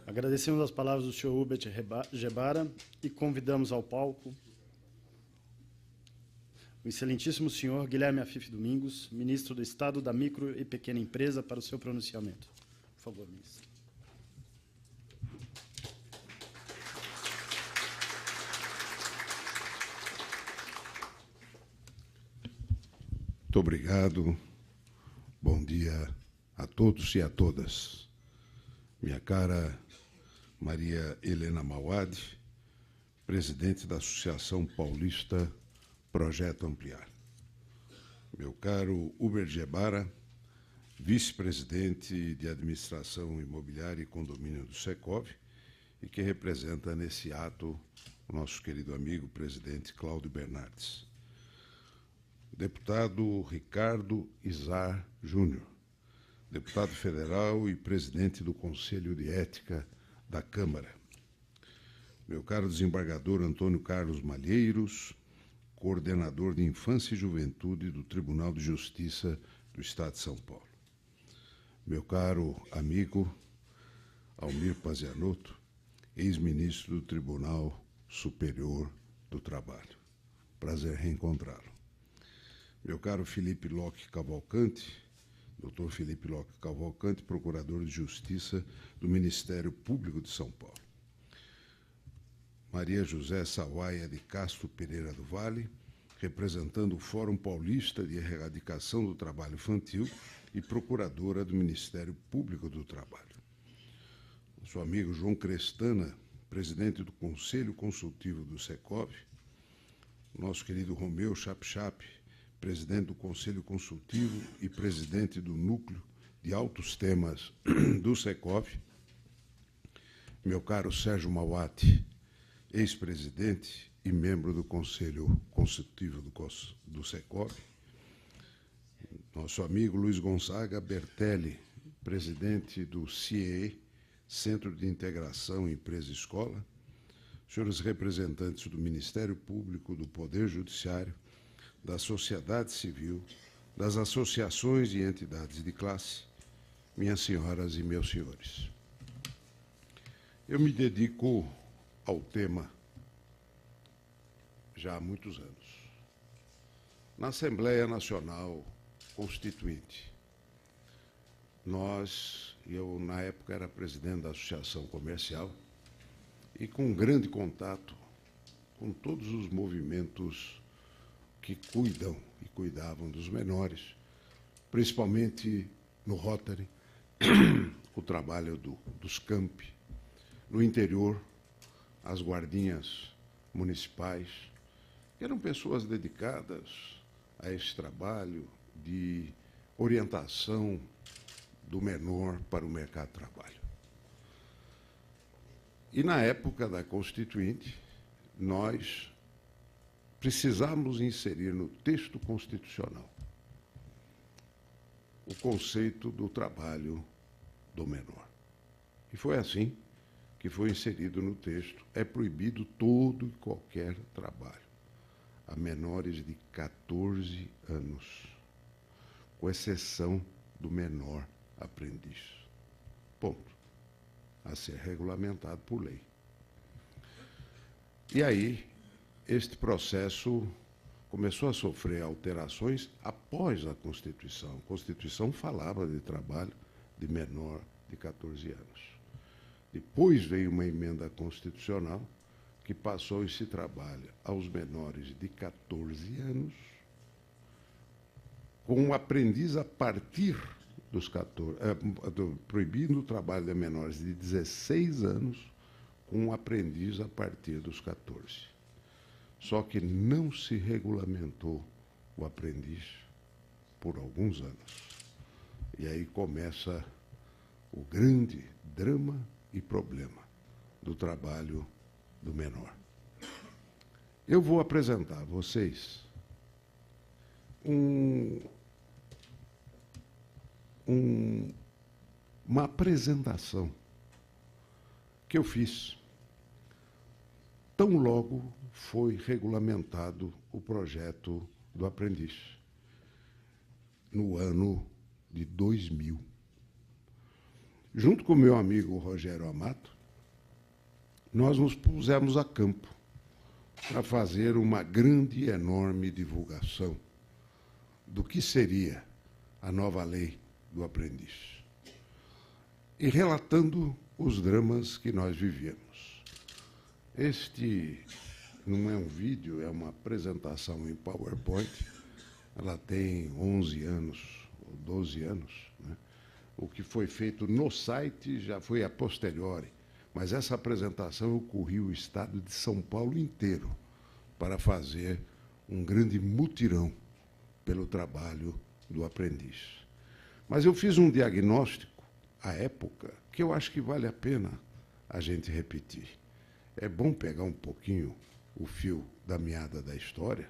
Agradecemos as palavras do senhor Hubert Gebara e convidamos ao palco o excelentíssimo senhor Guilherme Afif Domingos, ministro do Estado da Micro e Pequena Empresa, para o seu pronunciamento. Por favor, ministro. Muito obrigado. Bom dia a todos e a todas. Minha cara Maria Helena Mauad, presidente da Associação Paulista Projeto Ampliar. Meu caro Hubert Gebara, vice-presidente de Administração Imobiliária e Condomínio do Secov, e que representa nesse ato o nosso querido amigo presidente Cláudio Bernardes. Deputado Ricardo Izar Júnior, deputado federal e presidente do Conselho de Ética da Câmara. Meu caro desembargador Antônio Carlos Malheiros, coordenador de Infância e Juventude do Tribunal de Justiça do Estado de São Paulo. Meu caro amigo Almir Pazianotto, ex-ministro do Tribunal Superior do Trabalho. Prazer reencontrá-lo. Meu caro Felipe Locke Cavalcante, doutor Felipe Locke Cavalcante, procurador de Justiça do Ministério Público de São Paulo. Maria José Sawaia de Castro Pereira do Vale, representando o Fórum Paulista de Erradicação do Trabalho Infantil e procuradora do Ministério Público do Trabalho. Nosso amigo João Crestana, presidente do Conselho Consultivo do Secov, nosso querido Romeu Chap, presidente do Conselho Consultivo e presidente do Núcleo de Altos Temas do Secov, meu caro Sérgio Mauat, ex-presidente e membro do Conselho Consultivo do Secov, nosso amigo Luiz Gonzaga Bertelli, presidente do CIE, Centro de Integração Empresa e Escola, senhores representantes do Ministério Público, do Poder Judiciário, da sociedade civil, das associações e entidades de classe, minhas senhoras e meus senhores. Eu me dedico ao tema já há muitos anos. Na Assembleia Nacional Constituinte, eu na época era presidente da Associação Comercial e com grande contato com todos os movimentos que cuidam e cuidavam dos menores, principalmente no Rotary, o trabalho dos campi, no interior, as guardinhas municipais, que eram pessoas dedicadas a esse trabalho de orientação do menor para o mercado de trabalho. E na época da Constituinte, nós precisamos inserir no texto constitucional o conceito do trabalho do menor. E foi assim que foi inserido no texto: é proibido todo e qualquer trabalho a menores de 14 anos, com exceção do menor aprendiz. Ponto. A ser regulamentado por lei. E aí, este processo começou a sofrer alterações após a Constituição. A Constituição falava de trabalho de menor de 14 anos. Depois veio uma emenda constitucional que passou esse trabalho aos menores de 14 anos, com um aprendiz a partir dos 14, proibindo o trabalho de menores de 16 anos, com um aprendiz a partir dos 14. Só que não se regulamentou o aprendiz por alguns anos. E aí começa o grande drama e problema do trabalho do menor. Eu vou apresentar a vocês uma apresentação que eu fiz tão logo foi regulamentado o projeto do aprendiz, no ano de 2000. junto com meu amigo Rogério Amato, nós nos pusemos a campo para fazer uma grande e enorme divulgação do que seria a nova lei do aprendiz. E relatando os dramas que nós vivíamos. Este não é um vídeo, é uma apresentação em PowerPoint. Ela tem 11 anos, ou 12 anos. Né? O que foi feito no site já foi a posteriori. Mas essa apresentação eu corri o estado de São Paulo inteiro para fazer um grande mutirão pelo trabalho do aprendiz. Mas eu fiz um diagnóstico, à época, que eu acho que vale a pena a gente repetir. É bom pegar um pouquinho o fio da meada da história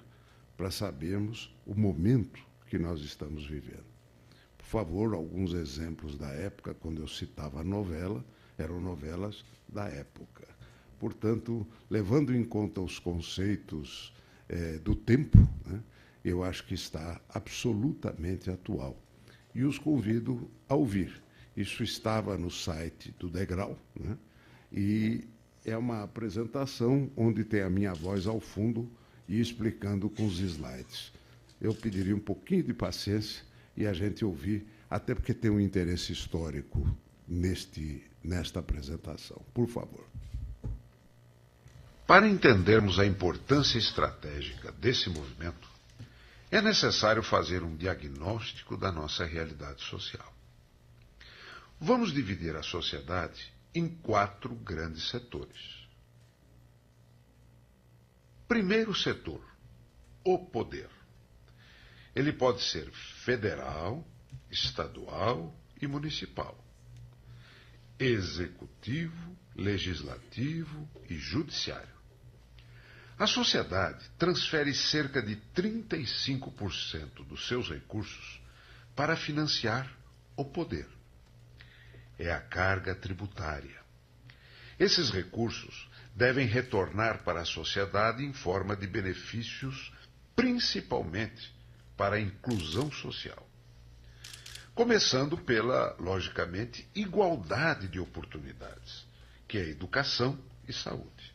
para sabermos o momento que nós estamos vivendo. Por favor, alguns exemplos da época, quando eu citava a novela, eram novelas da época. Portanto, levando em conta os conceitos do tempo, né, eu acho que está absolutamente atual. E os convido a ouvir. Isso estava no site do Degrau, né, e é uma apresentação onde tem a minha voz ao fundo e explicando com os slides. Eu pediria um pouquinho de paciência e a gente ouvir, até porque tem um interesse histórico nesta apresentação. Por favor. Para entendermos a importância estratégica desse movimento, é necessário fazer um diagnóstico da nossa realidade social. Vamos dividir a sociedade em 4 grandes setores. Primeiro setor, o poder. Ele pode ser federal, estadual e municipal, executivo, legislativo e judiciário. A sociedade transfere cerca de 35% dos seus recursos para financiar o poder. É a carga tributária. Esses recursos devem retornar para a sociedade em forma de benefícios, principalmente para a inclusão social. Começando pela, logicamente, igualdade de oportunidades, que é educação e saúde.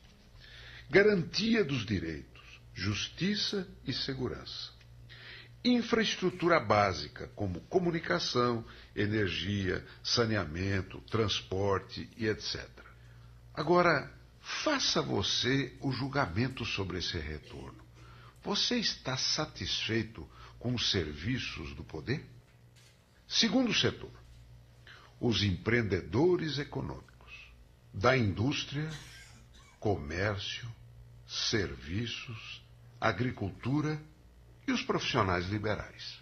Garantia dos direitos, justiça e segurança. Infraestrutura básica, como comunicação, energia, saneamento, transporte e etc. Agora, faça você o julgamento sobre esse retorno. Você está satisfeito com os serviços do poder? Segundo setor, os empreendedores econômicos, da indústria, comércio, serviços, agricultura e os profissionais liberais.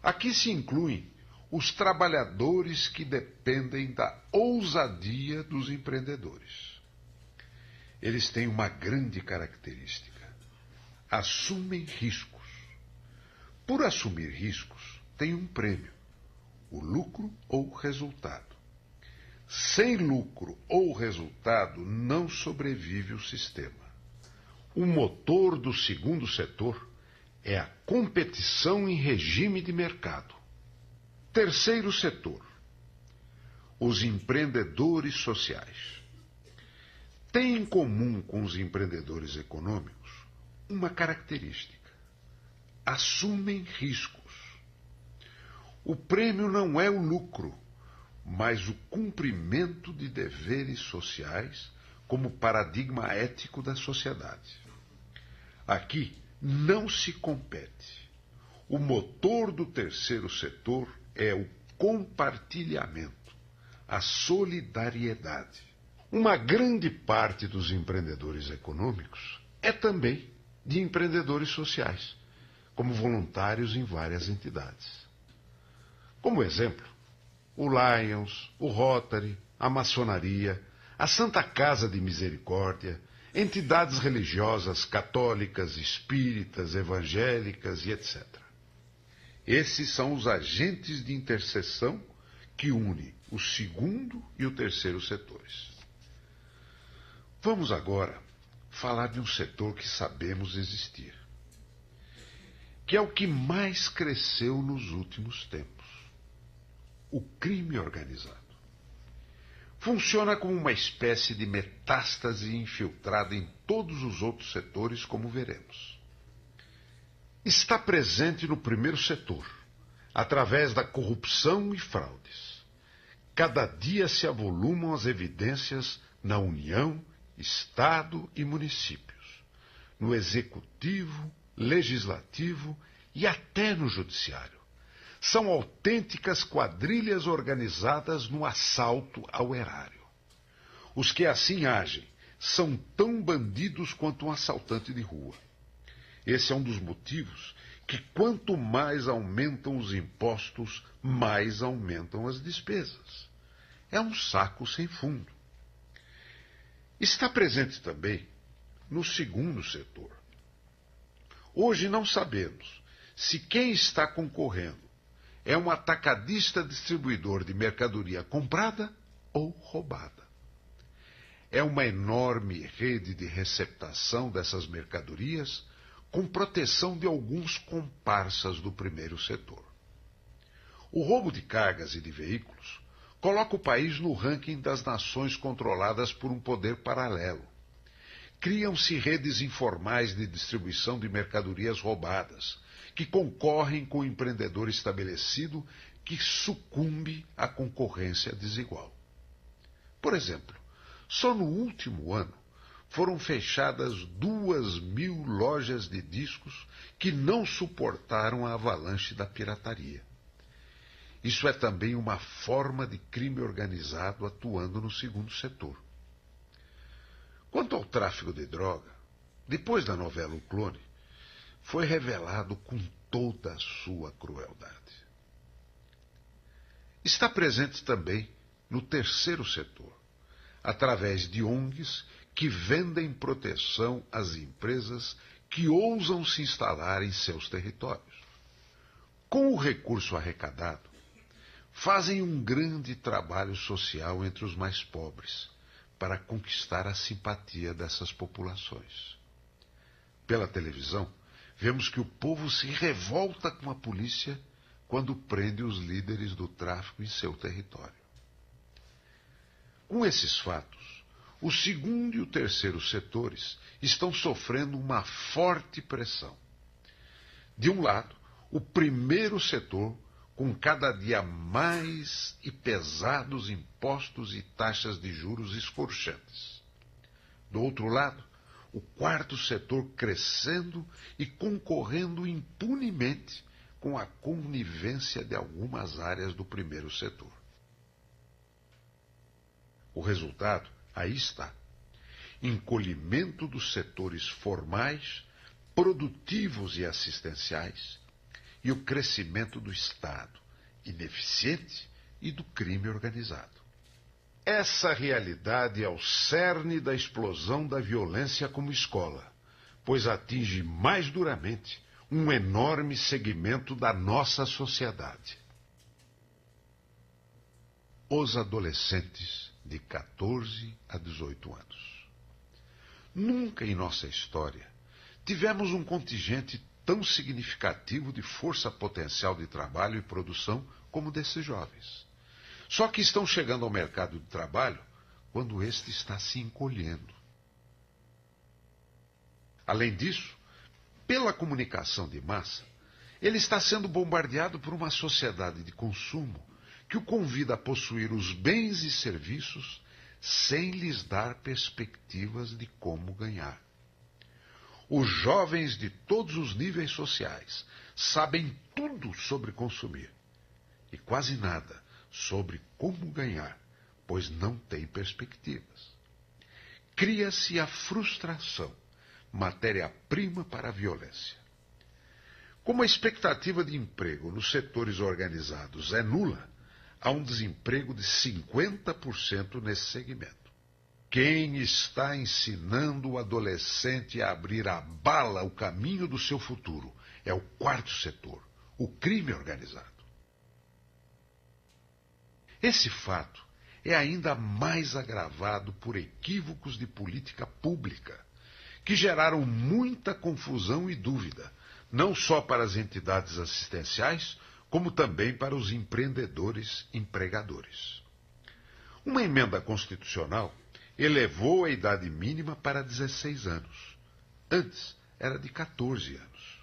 Aqui se incluem os trabalhadores que dependem da ousadia dos empreendedores. Eles têm uma grande característica: assumem riscos. Por assumir riscos, tem um prêmio: o lucro ou o resultado. Sem lucro ou resultado, não sobrevive o sistema. O motor do segundo setor é a competição em regime de mercado. Terceiro setor, os empreendedores sociais. Têm em comum com os empreendedores econômicos uma característica: assumem riscos. O prêmio não é o lucro, mas o cumprimento de deveres sociais como paradigma ético da sociedade. Aqui não se compete. O motor do terceiro setor é o compartilhamento, a solidariedade. Uma grande parte dos empreendedores econômicos é também de empreendedores sociais, como voluntários em várias entidades. Como exemplo, o Lions, o Rotary, a maçonaria, a Santa Casa de Misericórdia, entidades religiosas católicas, espíritas, evangélicas e etc. Esses são os agentes de interseção que unem o segundo e o terceiro setores. Vamos agora falar de um setor que sabemos existir, que é o que mais cresceu nos últimos tempos: o crime organizado. funciona como uma espécie de metástase infiltrada em todos os outros setores, como veremos. Está presente no primeiro setor, através da corrupção e fraudes. Cada dia se avolumam as evidências na União, Estado e municípios, no Executivo, Legislativo e até no Judiciário. São autênticas quadrilhas organizadas no assalto ao erário. Os que assim agem são tão bandidos quanto um assaltante de rua. Esse é um dos motivos que, quanto mais aumentam os impostos, mais aumentam as despesas. É um saco sem fundo. Está presente também no segundo setor. Hoje não sabemos se quem está concorrendo é um atacadista distribuidor de mercadoria comprada ou roubada. É uma enorme rede de receptação dessas mercadorias com proteção de alguns comparsas do primeiro setor. O roubo de cargas e de veículos coloca o país no ranking das nações controladas por um poder paralelo. Criam-se redes informais de distribuição de mercadorias roubadas, que concorrem com o empreendedor estabelecido que sucumbe à concorrência desigual. Por exemplo, só no último ano foram fechadas 2.000 lojas de discos que não suportaram a avalanche da pirataria. Isso é também uma forma de crime organizado atuando no segundo setor. Quanto ao tráfico de droga, depois da novela O Clone, foi revelado com toda a sua crueldade. Está presente também no terceiro setor, através de ONGs que vendem proteção às empresas que ousam se instalar em seus territórios. Com o recurso arrecadado, fazem um grande trabalho social entre os mais pobres, para conquistar a simpatia dessas populações. Pela televisão, vemos que o povo se revolta com a polícia quando prende os líderes do tráfico em seu território. Com esses fatos, o segundo e o terceiro setores estão sofrendo uma forte pressão. De um lado, o primeiro setor, com cada dia mais e pesados impostos e taxas de juros escorchantes. Do outro lado, o quarto setor crescendo e concorrendo impunemente com a conivência de algumas áreas do primeiro setor. O resultado, aí está. Encolhimento dos setores formais, produtivos e assistenciais, e o crescimento do Estado, ineficiente, e do crime organizado. Essa realidade é o cerne da explosão da violência como escola, pois atinge mais duramente um enorme segmento da nossa sociedade. Os adolescentes de 14 a 18 anos. Nunca em nossa história tivemos um contingente tão significativo de força potencial de trabalho e produção como desses jovens. Só que estão chegando ao mercado de trabalho quando este está se encolhendo. Além disso, pela comunicação de massa, ele está sendo bombardeado por uma sociedade de consumo que o convida a possuir os bens e serviços sem lhes dar perspectivas de como ganhar. Os jovens de todos os níveis sociais sabem tudo sobre consumir e quase nada sobre como ganhar, pois não têm perspectivas. Cria-se a frustração, matéria-prima para a violência. Como a expectativa de emprego nos setores organizados é nula, há um desemprego de 50% nesse segmento. Quem está ensinando o adolescente a abrir a bala o caminho do seu futuro é o quarto setor, o crime organizado. Esse fato é ainda mais agravado por equívocos de política pública, que geraram muita confusão e dúvida, não só para as entidades assistenciais, como também para os empreendedores empregadores. Uma emenda constitucional elevou a idade mínima para 16 anos. Antes era de 14 anos.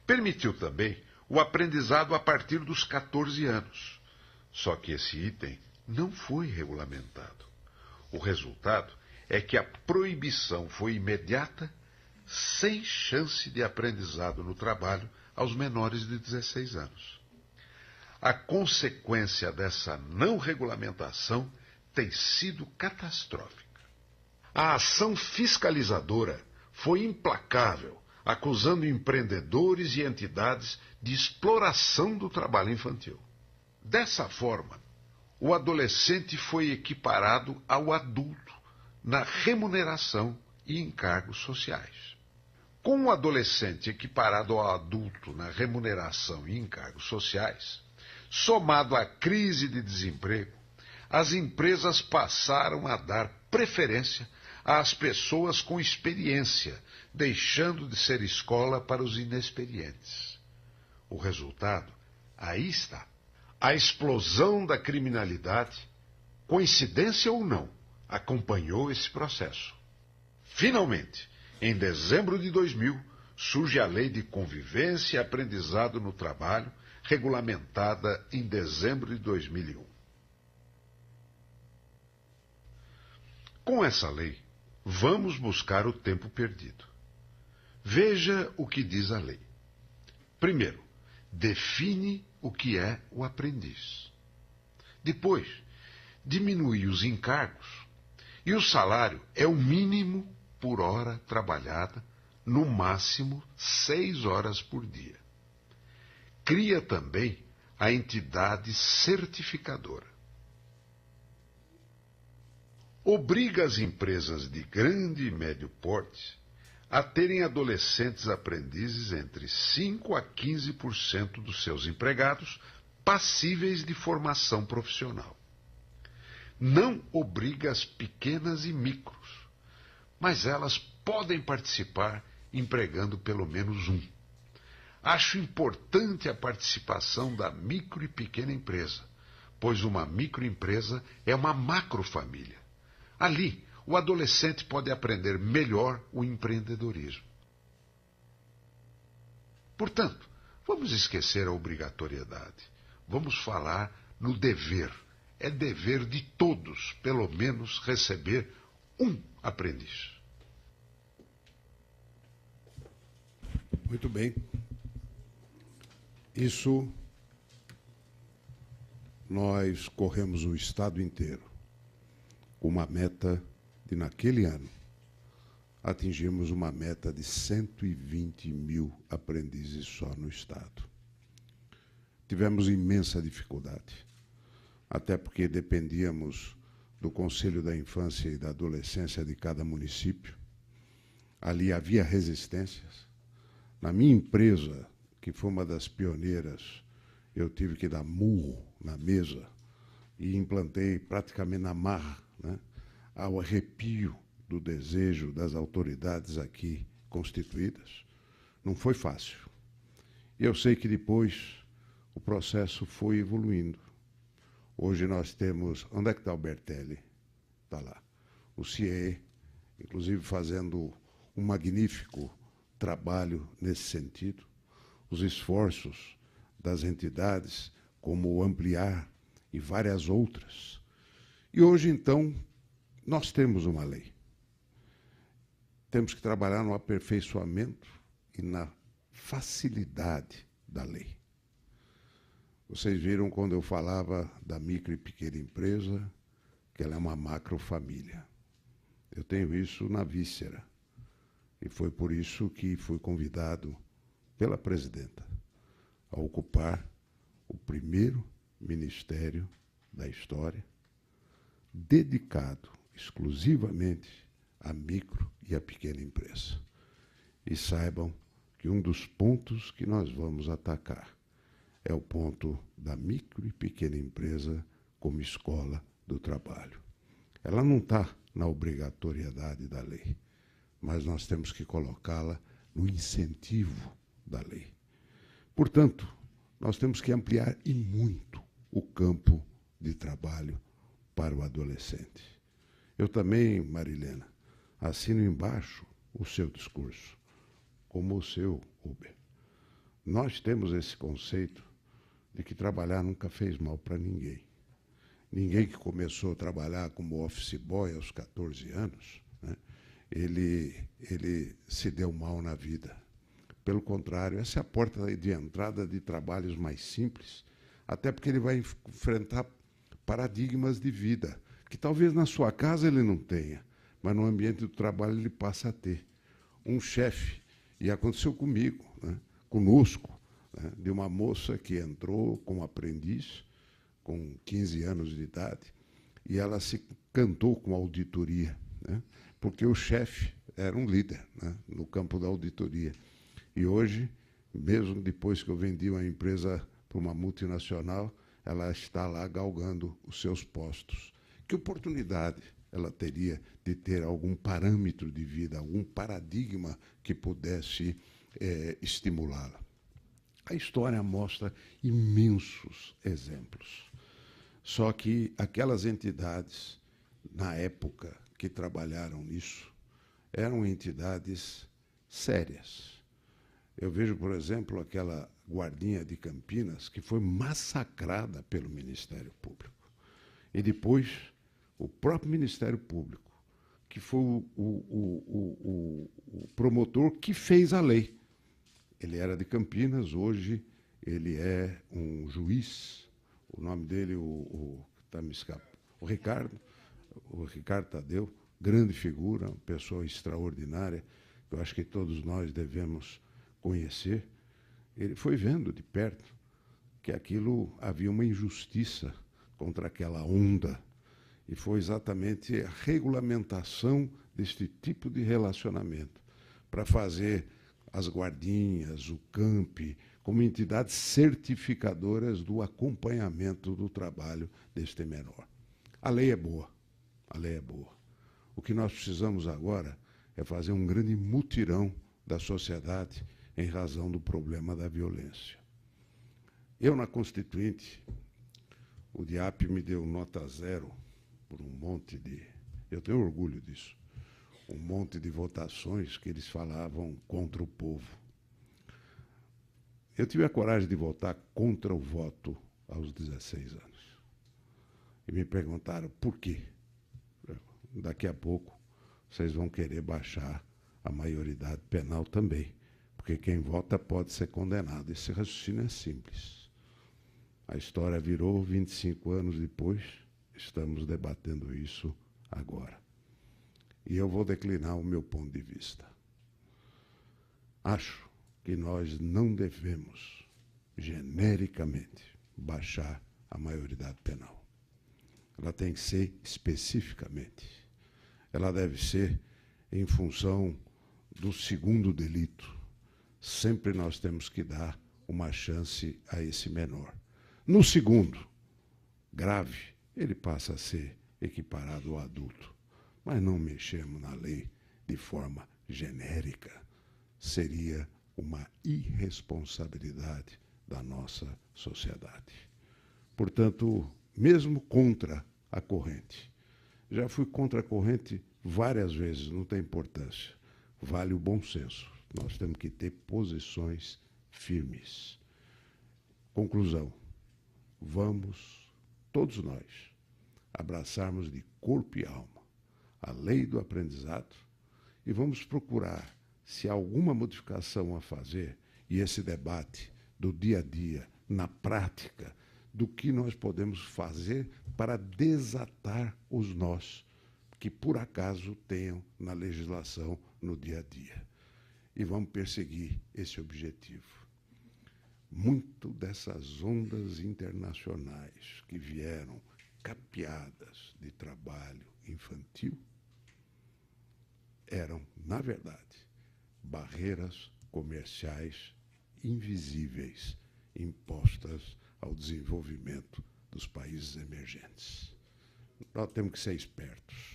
Permitiu também o aprendizado a partir dos 14 anos. Só que esse item não foi regulamentado. O resultado é que a proibição foi imediata, sem chance de aprendizado no trabalho aos menores de 16 anos. A consequência dessa não regulamentação tem sido catastrófica. A ação fiscalizadora foi implacável, acusando empreendedores e entidades de exploração do trabalho infantil. Dessa forma, o adolescente foi equiparado ao adulto na remuneração e encargos sociais. Com o adolescente equiparado ao adulto na remuneração e encargos sociais, somado à crise de desemprego, as empresas passaram a dar preferência às pessoas com experiência, deixando de ser escola para os inexperientes. O resultado, aí está. A explosão da criminalidade, coincidência ou não, acompanhou esse processo. Finalmente, em dezembro de 2000, surge a Lei de Convivência e Aprendizado no Trabalho, regulamentada em dezembro de 2001. Com essa lei, vamos buscar o tempo perdido. Veja o que diz a lei. Primeiro, define o que é o aprendiz. Depois, diminui os encargos. E o salário é o mínimo por hora trabalhada, no máximo 6 horas por dia. Cria também a entidade certificadora. Obriga as empresas de grande e médio porte a terem adolescentes aprendizes entre 5% a 15% dos seus empregados passíveis de formação profissional. Não obriga as pequenas e micros, mas elas podem participar empregando pelo menos um. Acho importante a participação da micro e pequena empresa, pois uma microempresa é uma macrofamília. Ali, o adolescente pode aprender melhor o empreendedorismo. Portanto, vamos esquecer a obrigatoriedade. Vamos falar no dever. É dever de todos, pelo menos, receber um aprendiz. Muito bem. Isso nós corremos o estado inteiro com uma meta de, naquele ano, atingimos uma meta de 120 mil aprendizes só no estado. Tivemos imensa dificuldade, até porque dependíamos do Conselho da Infância e da Adolescência de cada município. Ali havia resistências. Na minha empresa, que foi uma das pioneiras, eu tive que dar murro na mesa e implantei praticamente na marra, né, ao arrepio do desejo das autoridades aqui constituídas. Não foi fácil. E eu sei que depois o processo foi evoluindo. Hoje nós temos... Onde é que está o Bertelli? Está lá. O CIE, inclusive fazendo um magnífico trabalho nesse sentido. Os esforços das entidades, como ampliar e várias outras. E hoje, então, nós temos uma lei. Temos que trabalhar no aperfeiçoamento e na facilidade da lei. Vocês viram quando eu falava da micro e pequena empresa, que ela é uma macrofamília. Eu tenho isso na víscera. E foi por isso que fui convidado pela presidenta a ocupar o primeiro ministério da história, dedicado exclusivamente à micro e à pequena empresa. E saibam que um dos pontos que nós vamos atacar é o ponto da micro e pequena empresa como escola do trabalho. Ela não está na obrigatoriedade da lei, mas nós temos que colocá-la no incentivo da lei. Portanto, nós temos que ampliar e muito o campo de trabalho para o adolescente. Eu também, Marilena, assino embaixo o seu discurso, como o seu, Uber. Nós temos esse conceito de que trabalhar nunca fez mal para ninguém. Ninguém que começou a trabalhar como office boy aos 14 anos, né, ele se deu mal na vida. Pelo contrário, essa é a porta de entrada de trabalhos mais simples, até porque ele vai enfrentar paradigmas de vida, que talvez na sua casa ele não tenha, mas no ambiente do trabalho ele passa a ter. Um chefe, e aconteceu comigo, né, conosco, né, de uma moça que entrou como aprendiz, com 15 anos de idade, e ela se cantou com auditoria, né, porque o chefe era um líder, né, no campo da auditoria. E hoje, mesmo depois que eu vendi uma empresa para uma multinacional, ela está lá galgando os seus postos. Que oportunidade ela teria de ter algum parâmetro de vida, algum paradigma que pudesse estimulá-la? A história mostra imensos exemplos. Só que aquelas entidades, na época que trabalharam nisso, eram entidades sérias. Eu vejo, por exemplo, aquela guardinha de Campinas que foi massacrada pelo Ministério Público. E depois, o próprio Ministério Público, que foi o promotor que fez a lei. Ele era de Campinas, hoje ele é um juiz. O nome dele, tá me escapando, o Ricardo Tadeu, grande figura, uma pessoa extraordinária, que eu acho que todos nós devemos conhecer. Ele foi vendo de perto que aquilo havia uma injustiça contra aquela onda, e foi exatamente a regulamentação deste tipo de relacionamento para fazer as guardinhas, o CAMP, como entidades certificadoras do acompanhamento do trabalho deste menor. A lei é boa, a lei é boa. O que nós precisamos agora é fazer um grande mutirão da sociedade em razão do problema da violência. Eu, na Constituinte, o DIAP me deu nota 0 por um monte de... Eu tenho orgulho disso. Um monte de votações que eles falavam contra o povo. Eu tive a coragem de votar contra o voto aos 16 anos. E me perguntaram por quê. Daqui a pouco vocês vão querer baixar a maioridade penal também, porque quem vota pode ser condenado. Esse raciocínio é simples. A história virou 25 anos depois, estamos debatendo isso agora. E eu vou declinar o meu ponto de vista. Acho que nós não devemos, genericamente, baixar a maioridade penal. Ela tem que ser especificamente. Ela deve ser em função do segundo delito. Sempre nós temos que dar uma chance a esse menor. No segundo, grave, ele passa a ser equiparado ao adulto. Mas não mexemos na lei de forma genérica. Seria uma irresponsabilidade da nossa sociedade. Portanto, mesmo contra a corrente, já fui contra a corrente várias vezes, não tem importância. Vale o bom senso. Nós temos que ter posições firmes. Conclusão. Vamos, todos nós, abraçarmos de corpo e alma a lei do aprendizado e vamos procurar, se há alguma modificação a fazer, e esse debate do dia a dia, na prática, do que nós podemos fazer para desatar os nós que, por acaso, tenham na legislação no dia a dia. E vamos perseguir esse objetivo. Muito dessas ondas internacionais que vieram capeadas de trabalho infantil eram, na verdade, barreiras comerciais invisíveis impostas ao desenvolvimento dos países emergentes. Nós temos que ser espertos.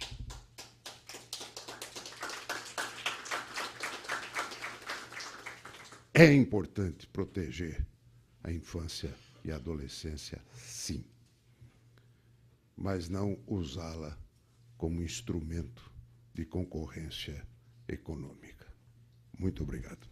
É importante proteger a infância e a adolescência, sim. mas não usá-la como instrumento de concorrência econômica. Muito obrigado.